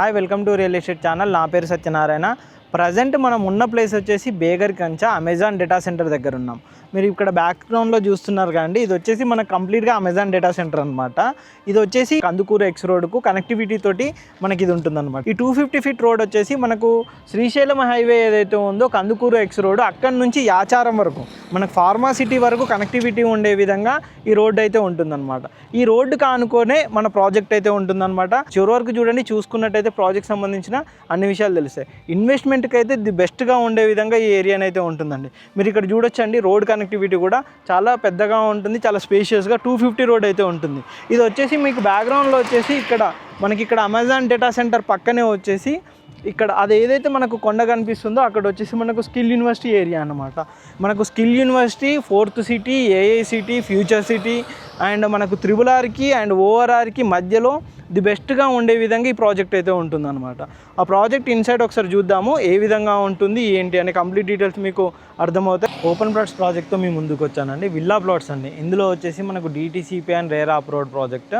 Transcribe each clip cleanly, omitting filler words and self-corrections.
Hi welcome to real estate channel. నా పేరు Satyanarayana. Present మనం ఉన్న ప్లేస్ వచ్చేసి బేగర్ కంచ అమెజాన్ డేటా సెంటర్ దగ్గర ఉన్నాం. మీరు ఇక్కడ బ్యాక్గ్రౌండ్లో చూస్తున్నారు కానీ ఇది వచ్చేసి మనకు కంప్లీట్గా అమెజాన్ డేటా సెంటర్ అనమాట. ఇది వచ్చేసి కందుకూరు ఎక్స్ రోడ్కు కనెక్టివిటీ తోటి మనకి ఇది ఉంటుందన్నమాట. ఈ 250 ఫీట్ రోడ్ వచ్చేసి మనకు శ్రీశైలం హైవే ఏదైతే ఉందో కందుకూరు ఎక్స్ రోడ్ అక్కడి నుంచి యాచారం వరకు మనకు ఫార్మాసిటీ వరకు కనెక్టివిటీ ఉండే విధంగా ఈ రోడ్డు అయితే ఉంటుందన్నమాట. ఈ రోడ్డు కానుకొనే మన ప్రాజెక్ట్ అయితే ఉంటుందన్నమాట. చివరి వరకు చూడండి, చూసుకున్నట్టయితే ప్రాజెక్ట్ సంబంధించిన అన్ని విషయాలు తెలుస్తాయి. ఇన్వెస్ట్మెంట్కి అయితే ది బెస్ట్గా ఉండే విధంగా ఈ ఏరియా అయితే ఉంటుందండి. మీరు ఇక్కడ చూడొచ్చండి, రోడ్ కనెక్టివిటీ కూడా చాలా పెద్దగా ఉంటుంది, చాలా స్పేషియస్గా 250 రోడ్ అయితే ఉంటుంది. ఇది వచ్చేసి మీకు బ్యాక్గ్రౌండ్లో వచ్చేసి ఇక్కడ అమెజాన్ డేటా సెంటర్ పక్కనే వచ్చేసి ఇక్కడ అది ఏదైతే మనకు కొండ కనిపిస్తుందో అక్కడ వచ్చేసి మనకు స్కిల్ యూనివర్సిటీ ఏరియా అన్నమాట. మనకు skill university, 4th city, AI city, future city and మనకు RRRకి అండ్ ORRకి మధ్యలో ది బెస్ట్గా ఉండే విధంగా ఈ ప్రాజెక్ట్ అయితే ఉంటుందన్నమాట. ఆ ప్రాజెక్ట్ ఇన్సైడ్ ఒకసారి చూద్దాము, ఏ విధంగా ఉంటుంది ఏంటి అనే కంప్లీట్ డీటెయిల్స్ మీకు అర్థమవుతాయి. ఓపెన్ ప్లాట్స్ ప్రాజెక్ట్తో మీ ముందుకు వచ్చానండి. విల్లా ప్లాట్స్ అండి. ఇందులో వచ్చేసి మనకు DTCP and RERA approved project.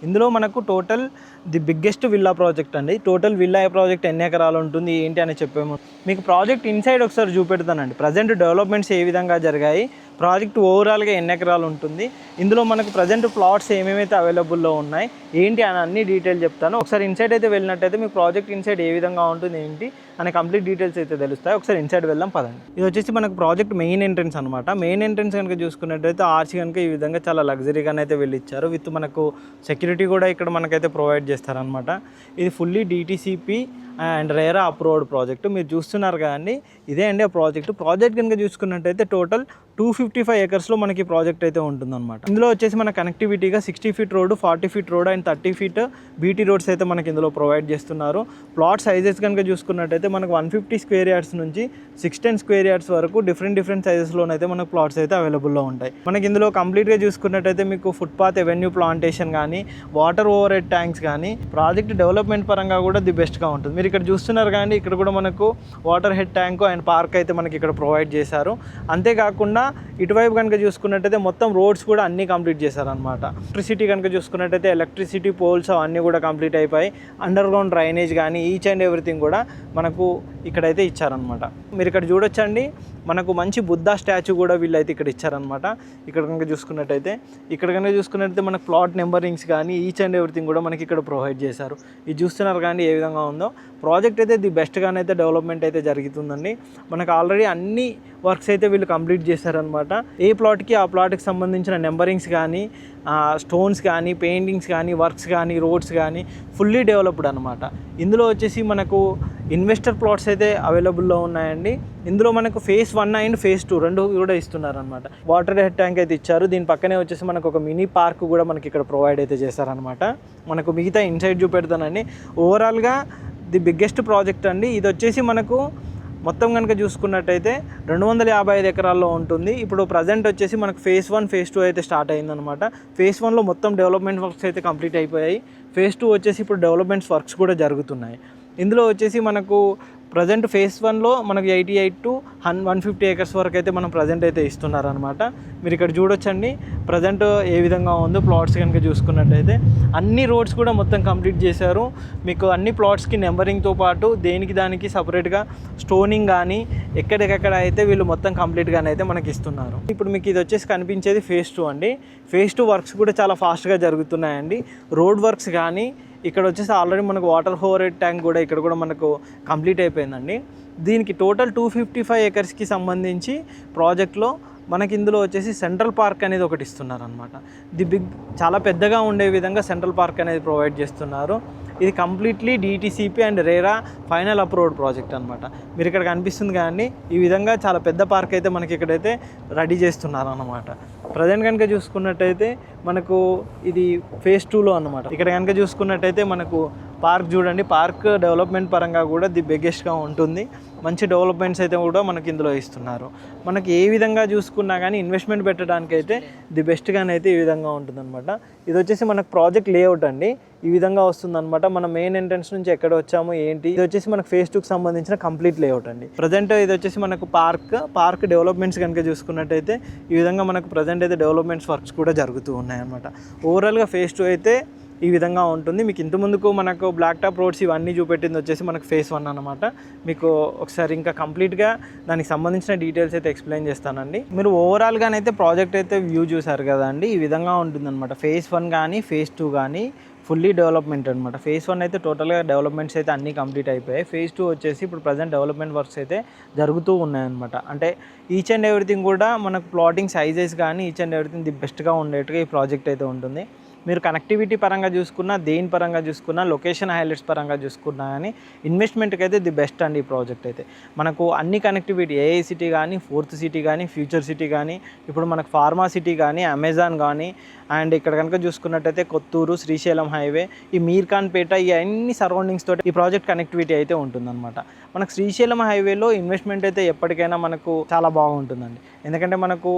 ఇందులో మనకు total the biggest villa project అండి. టోటల్ విల్లా ప్రాజెక్ట్ ఎన్ని ఎకరాలు ఉంటుంది ఏంటి అని చెప్పేమో మీకు ప్రాజెక్ట్ ఇన్సైడ్ ఒకసారి చూపెడతానండి. ప్రజెంట్ డెవలప్మెంట్స్ ఏ విధంగా జరిగాయి, ప్రాజెక్ట్ ఓవరాల్గా ఎన్ని ఎకరాలు ఉంటుంది, ఇందులో మనకు ప్రజెంట్ ప్లాట్స్ ఏమేమైతే అవైలబుల్లో ఉన్నాయి ఏంటి అని అన్ని డీటెయిల్ చెప్తాను. ఒకసారి ఇన్సైడ్ అయితే వెళ్ళినట్టయితే మీకు ప్రాజెక్ట్ ఇన్సైడ్ ఏ విధంగా ఉంటుంది ఏంటి అనే కంప్లీట్ డీటెయిల్స్ అయితే తెలుస్తాయి. ఒకసారి ఇన్సైడ్ వెళ్దాం పదండి. ఇది వచ్చేసి మనకు ప్రాజెక్ట్ మెయిన్ ఎంట్రెన్స్ అనమాట. మెయిన్ ఎంట్రెన్స్ కనుక చూసుకున్నట్టయితే ఆర్చి కనుక ఈ విధంగా చాలా లగ్జరీగానే అయితే వెళ్ళిచ్చారు. విత్ మనకు సెక్యూరిటీ కూడా ఇక్కడ మనకైతే ప్రొవైడ్ చేస్తారనమాట. ఇది fully DTCP and RERA approved project. మీరు చూస్తున్నారు కదండి, ఇదే అండి ఆ ప్రాజెక్ట్ కనుక చూసుకున్నట్టయితే టోటల్ 255 ఎకర్స్లో మనకి ప్రాజెక్ట్ అయితే ఉంటుందన్నమాట. ఇందులో వచ్చేసి మన కనెక్టివిటీగా 60 feet road, 40 feet road and 30 feet BT roads అయితే మనకి ఇందులో ప్రొవైడ్ చేస్తున్నారు. ప్లాట్ సైజెస్ కనుక చూసుకున్నట్టయితే మనకు 150 స్క్వేర్ యార్డ్స్ నుంచి 610 స్క్వేర్ యార్డ్స్ వరకు డిఫరెంట్ సైజెస్లోనైతే మనకు ప్లాట్స్ అయితే అవైలబుల్లో ఉంటాయి. మనకి ఇందులో కంప్లీట్గా చూసుకున్నట్టయితే మీకు ఫుట్పాత్, ఎవెన్యూ ప్లాంటేషన్ కానీ, వాటర్ ఓవర్ హెడ్ ట్యాంక్స్ కానీ, ప్రాజెక్ట్ డెవలప్మెంట్ పరంగా కూడా ది బెస్ట్గా ఉంటుంది. మీరు ఇక్కడ చూస్తున్నారు కానీ ఇక్కడ కూడా మనకు water head tank and park అయితే మనకి ఇక్కడ ప్రొవైడ్ చేశారు. అంతేకాకుండా ఇటువైపు కనుక చూసుకున్నట్టయితే మొత్తం రోడ్స్ కూడా అన్నీ కంప్లీట్ చేశారనమాట. ఎలక్ట్రిసిటీ కనుక చూసుకున్నట్టయితే ఎలక్ట్రిసిటీ పోల్స్ అవన్నీ కూడా కంప్లీట్ అయిపోయి అండర్ గ్రౌండ్ డ్రైనేజ్ కానీ ఈచ్ అండ్ ఎవ్రీథింగ్ కూడా మనకు ఇక్కడైతే ఇచ్చారనమాట. మీరు ఇక్కడ చూడొచ్చండి, మనకు మంచి బుద్ధ స్టాచ్యూ కూడా వీళ్ళైతే ఇక్కడ ఇచ్చారనమాట. ఇక్కడ కనుక చూసుకున్నట్టయితే మనకు ప్లాట్ నెంబరింగ్స్ కానీ ఈచ్ అండ్ ఎవ్రీథింగ్ కూడా మనకి ఇక్కడ ప్రొవైడ్ చేశారు. ఇది చూస్తున్నారు కానీ ఏ విధంగా ఉందో ప్రాజెక్ట్ అయితే ది బెస్ట్గానే అయితే డెవలప్మెంట్ అయితే జరుగుతుందండి. మనకు ఆల్రెడీ అన్ని వర్క్స్ అయితే వీళ్ళు కంప్లీట్ చేశారనమాట. ఏ ప్లాట్కి ఆ ప్లాట్కి సంబంధించిన నెంబరింగ్స్ కానీ, స్టోన్స్ కానీ, పెయింటింగ్స్ కానీ, వర్క్స్ కానీ, రోడ్స్ కానీ ఫుల్లీ డెవలప్డ్ అనమాట. ఇందులో వచ్చేసి మనకు ఇన్వెస్టర్ ప్లాట్స్ అయితే అవైలబుల్లో ఉన్నాయండి. ఇందులో మనకు phase 1 అండ్ phase 2 రెండు కూడా ఇస్తున్నారనమాట. వాటర్ హెడ్ ట్యాంక్ అయితే ఇచ్చారు. దీని పక్కనే వచ్చేసి మనకు ఒక మినీ పార్క్ కూడా మనకి ఇక్కడ ప్రొవైడ్ అయితే చేశారనమాట. మనకు మిగతా ఇన్సైడ్ చూపెడతానండి. ఓవరాల్గా ది బిగ్గెస్ట్ ప్రాజెక్ట్ అండి. ఇది వచ్చేసి మనకు మొత్తం కనుక చూసుకున్నట్టయితే 255 ఎకరాల్లో ఉంటుంది. ఇప్పుడు ప్రజెంట్ వచ్చేసి మనకు phase 1, phase 2 అయితే స్టార్ట్ అయిందనమాట. phase 1లో మొత్తం డెవలప్మెంట్ వర్క్స్ అయితే కంప్లీట్ అయిపోయాయి. phase 2 వచ్చేసి ఇప్పుడు డెవలప్మెంట్స్ వర్క్స్ కూడా జరుగుతున్నాయి. ఇందులో వచ్చేసి మనకు ప్రజెంట్ phase 1లో మనకు 88 to 150 ఏకర్స్ వరకు అయితే మనం ప్రజెంట్ అయితే ఇస్తున్నారనమాట. మీరు ఇక్కడ చూడొచ్చండి ప్రజెంట్ ఏ విధంగా ఉందో ప్లాట్స్ కనుక చూసుకున్నట్టయితే అన్ని రోడ్స్ కూడా మొత్తం కంప్లీట్ చేశారు. మీకు అన్ని ప్లాట్స్కి నెంబరింగ్తో పాటు దానికి సపరేట్గా స్టోనింగ్ కానీ ఎక్కడికక్కడ అయితే వీళ్ళు మొత్తం కంప్లీట్గానే అయితే మనకి ఇస్తున్నారు. ఇప్పుడు మీకు ఇది వచ్చేసి కనిపించేది phase 2 అండి. phase 2 వర్క్స్ కూడా చాలా ఫాస్ట్గా జరుగుతున్నాయండి. రోడ్ వర్క్స్ కానీ ఇక్కడ వచ్చేసి ఆల్రెడీ మనకు వాటర్ ఓవర్ హెడ్ ట్యాంక్ కూడా ఇక్కడ కూడా మనకు కంప్లీట్ అయిపోయిందండి. దీనికి టోటల్ 255 ఎకర్స్కి సంబంధించి ప్రాజెక్ట్లో మనకి ఇందులో వచ్చేసి సెంట్రల్ పార్క్ అనేది ఒకటి ఇస్తున్నారనమాట. చాలా పెద్దగా ఉండే విధంగా సెంట్రల్ పార్క్ అనేది ప్రొవైడ్ చేస్తున్నారు. ఇది completely DTCP and RERA final approved project అనమాట. మీరు ఇక్కడ కనిపిస్తుంది కానీ ఈ విధంగా చాలా పెద్ద పార్క్ అయితే మనకి ఇక్కడైతే రెడీ చేస్తున్నారు అన్నమాట. ప్రజెంట్ కనుక చూసుకున్నట్టయితే మనకు ఇది phase 2లో అనమాట. ఇక్కడ కనుక చూసుకున్నట్టయితే మనకు పార్క్ చూడండి, పార్క్ డెవలప్మెంట్ పరంగా కూడా ది బిగ్గెస్ట్గా ఉంటుంది. మంచి డెవలప్మెంట్స్ అయితే కూడా మనకి ఇందులో ఇస్తున్నారు. మనకి ఏ విధంగా చూసుకున్నా కానీ ఇన్వెస్ట్మెంట్ పెట్టడానికి అయితే ది బెస్ట్గానే అయితే ఈ విధంగా ఉంటుందన్నమాట. ఇది వచ్చేసి మనకు ప్రాజెక్ట్ లేఅవుట్ అండి. ఈ విధంగా వస్తుందన్నమాట. మన మెయిన్ ఎంట్రన్స్ నుంచి ఎక్కడ వచ్చాము ఏంటి, ఇది వచ్చేసి మనకు phase 2కి సంబంధించిన కంప్లీట్ లేఅవుట్ అండి. ప్రజెంట్ ఇది వచ్చేసి మనకు పార్క్ డెవలప్మెంట్స్ కనుక చూసుకున్నట్టయితే ఈ విధంగా మనకు ప్రజెంట్ అయితే డెవలప్మెంట్స్ వర్క్స్ కూడా జరుగుతూ ఉన్నాయన్నమాట. ఓవరాల్గా phase 2 అయితే ఈ విధంగా ఉంటుంది. మీకు ఇంత ముందుకు మనకు బ్లాక్ టాప్ రోడ్స్ ఇవన్నీ చూపెట్టింది వచ్చేసి మనకు ఫేస్ 1 అనమాట. మీకు ఒకసారి ఇంకా కంప్లీట్గా దానికి సంబంధించిన డీటెయిల్స్ అయితే ఎక్స్ప్లెయిన్ చేస్తానండి. మీరు ఓవరాల్గానైతే ప్రాజెక్ట్ అయితే వ్యూ చూసారు కదండి, ఈ విధంగా ఉంటుందన్నమాట. ఫేస్ 1 కానీ ఫేస్ 2 కానీ ఫుల్లీ డెవలప్మెంట్ అనమాట. ఫేస్ 1 అయితే టోటల్గా డెవలప్మెంట్స్ అయితే అన్నీ కంప్లీట్ అయిపోయాయి. ఫేస్ 2 వచ్చేసి ఇప్పుడు ప్రజెంట్ డెవలప్మెంట్ వర్క్స్ అయితే జరుగుతూ ఉన్నాయన్నమాట. అంటే ఈచ్ అండ్ ఎవ్రీథింగ్ కూడా మనకు ప్లాటింగ్ సైజెస్ కానీ ఈచ్ అండ్ ఎవ్రీథింగ్ ది బెస్ట్గా ఉండేట్టుగా ఈ ప్రాజెక్ట్ అయితే ఉంటుంది. మీరు కనెక్టివిటీ పరంగా చూసుకున్నా, దేని పరంగా చూసుకున్నా, లొకేషన్ హైలైట్స్ పరంగా చూసుకున్నా కానీ ఇన్వెస్ట్మెంట్కి అయితే ది బెస్ట్ అండి ఈ ప్రాజెక్ట్ అయితే. మనకు అన్ని కనెక్టివిటీ ఏఐ సిటీ కానీ, ఫోర్త్ సిటీ కానీ, ఫ్యూచర్ సిటీ కానీ, ఇప్పుడు మనకు ఫార్మా సిటీ కానీ, అమెజాన్ కానీ, అండ్ ఇక్కడ కనుక చూసుకున్నట్టయితే కొత్తూరు, శ్రీశైలం హైవే, ఈ మీర్ఖాన్పేట, ఈ అన్ని సరౌండింగ్స్ తోటి ఈ ప్రాజెక్ట్ కనెక్టివిటీ అయితే ఉంటుందన్నమాట. మనకు శ్రీశైలం హైవేలో ఇన్వెస్ట్మెంట్ అయితే ఎప్పటికైనా మనకు చాలా బాగుంటుందండి. ఎందుకంటే మనకు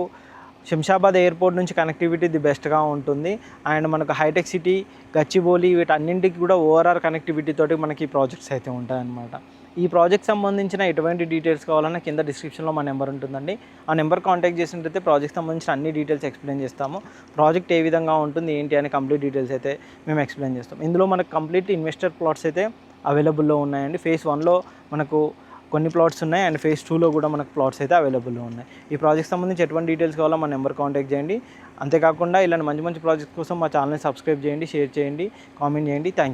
శంషాబాద్ ఎయిర్పోర్ట్ నుంచి కనెక్టివిటీ ది బెస్ట్గా ఉంటుంది. అండ్ మనకు హైటెక్ సిటీ, గచ్చిబౌలి వీటన్నింటికి కూడా ఓవరాల్ కనెక్టివిటీ తోటి మనకి ఈ ప్రాజెక్ట్స్ అయితే ఉంటాయన్నమాట. ఈ ప్రాజెక్ట్ సంబంధించిన ఎటువంటి డీటెయిల్స్ కావాలన్నా కింద డిస్క్రిప్షన్లో మా నెంబర్ ఉంటుందండి. ఆ నెంబర్ కాంటాక్ట్ చేసినట్టయితే ప్రాజెక్ట్ సంబంధించిన అన్ని డీటెయిల్స్ ఎక్స్ప్లెయిన్ చేస్తాము. ప్రాజెక్ట్ ఏ విధంగా ఉంటుంది ఏంటి అని కంప్లీట్ డీటెయిల్స్ అయితే మేము ఎక్స్ప్లెయిన్ చేస్తాం. ఇందులో మనకు కంప్లీట్ ఇన్వెస్టర్ ప్లాట్స్ అయితే అవైలబుల్లో ఉన్నాయండి. ఫేస్ 1లో మనకు కొన్ని ప్లాట్స్ ఉన్నాయి అండ్ ఫేస్ 2లో కూడా మనకు ప్లాట్స్ అయితే అవైలబుల్లో ఉన్నాయి. ఈ ప్రాజెక్ట్ సంబంధించి ఎటువంటి డీటెయిల్స్ కావాలో మా నెంబర్ కాంటాక్ట్ చేయండి. అంతేకాకుండా ఇలాంటి మంచి మంచి ప్రాజెక్ట్స్ కోసం మా ఛానల్ని సబ్స్క్రైబ్ చేయండి, షేర్ చేయండి, కామెంట్ చేయండి. Thank you.